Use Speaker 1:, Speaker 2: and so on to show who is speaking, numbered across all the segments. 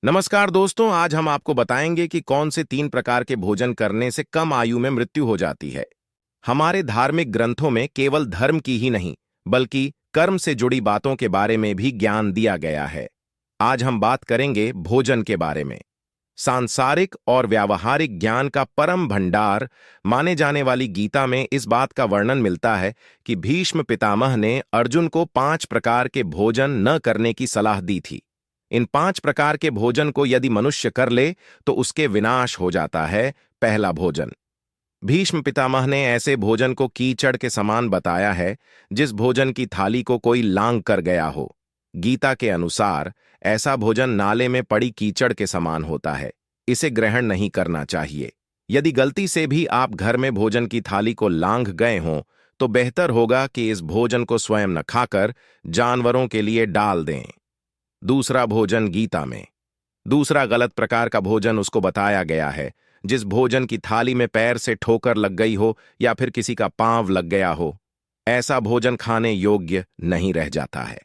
Speaker 1: नमस्कार दोस्तों, आज हम आपको बताएंगे कि कौन से 3 प्रकार के भोजन करने से कम आयु में मृत्यु हो जाती है। हमारे धार्मिक ग्रंथों में केवल धर्म की ही नहीं, बल्कि कर्म से जुड़ी बातों के बारे में भी ज्ञान दिया गया है। आज हम बात करेंगे भोजन के बारे में। सांसारिक और व्यावहारिक ज्ञान का परम भंडार माने जाने वाली गीता में इस बात का वर्णन मिलता है कि भीष्म पितामह ने अर्जुन को 5 प्रकार के भोजन न करने की सलाह दी थी। इन 5 प्रकार के भोजन को यदि मनुष्य कर ले तो उसके विनाश हो जाता है। पहला भोजन। भीष्म पितामह ने ऐसे भोजन को कीचड़ के समान बताया है, जिस भोजन की थाली को कोई लांग कर गया हो। गीता के अनुसार ऐसा भोजन नाले में पड़ी कीचड़ के समान होता है। इसे ग्रहण नहीं करना चाहिए। यदि गलती से भी आप घर में भोजन की थाली को लांघ गए हों तो बेहतर होगा कि इस भोजन को स्वयं न खाकर जानवरों के लिए डाल दें। दूसरा भोजन गीता में दूसरा गलत प्रकार का भोजन उसको बताया गया है जिस भोजन की थाली में पैर से ठोकर लग गई हो या फिर किसी का पांव लग गया हो। ऐसा भोजन खाने योग्य नहीं रह जाता है।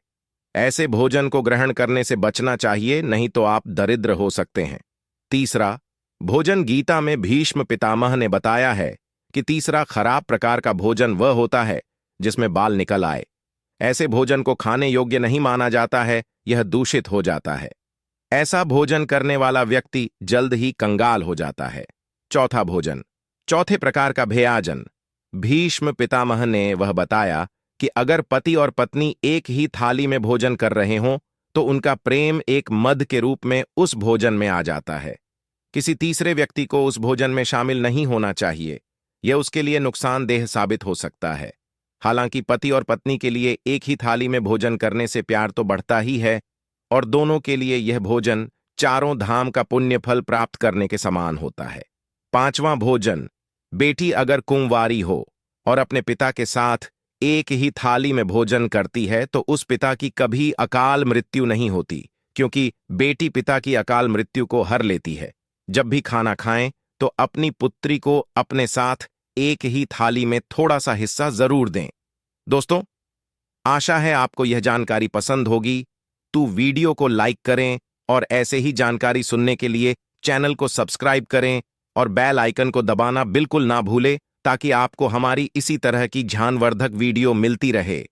Speaker 1: ऐसे भोजन को ग्रहण करने से बचना चाहिए, नहीं तो आप दरिद्र हो सकते हैं। तीसरा भोजन गीता में भीष्म पितामह ने बताया है कि तीसरा खराब प्रकार का भोजन वह होता है जिसमें बाल निकल आए। ऐसे भोजन को खाने योग्य नहीं माना जाता है, यह दूषित हो जाता है। ऐसा भोजन करने वाला व्यक्ति जल्द ही कंगाल हो जाता है। चौथा भोजन। चौथे प्रकार का भोजन। भीष्म पितामह ने वह बताया कि अगर पति और पत्नी एक ही थाली में भोजन कर रहे हों तो उनका प्रेम एक मद के रूप में उस भोजन में आ जाता है। किसी तीसरे व्यक्ति को उस भोजन में शामिल नहीं होना चाहिए। यह उसके लिए नुकसानदेह साबित हो सकता है। हालांकि पति और पत्नी के लिए एक ही थाली में भोजन करने से प्यार तो बढ़ता ही है और दोनों के लिए यह भोजन चारों धाम का पुण्य फल प्राप्त करने के समान होता है। पांचवां भोजन। बेटी अगर कुंवारी हो और अपने पिता के साथ एक ही थाली में भोजन करती है तो उस पिता की कभी अकाल मृत्यु नहीं होती, क्योंकि बेटी पिता की अकाल मृत्यु को हर लेती है। जब भी खाना खाएं तो अपनी पुत्री को अपने साथ एक ही थाली में थोड़ा सा हिस्सा जरूर दें। दोस्तों, आशा है आपको यह जानकारी पसंद होगी। तो वीडियो को लाइक करें और ऐसे ही जानकारी सुनने के लिए चैनल को सब्सक्राइब करें और बेल आइकन को दबाना बिल्कुल ना भूलें, ताकि आपको हमारी इसी तरह की ज्ञानवर्धक वीडियो मिलती रहे।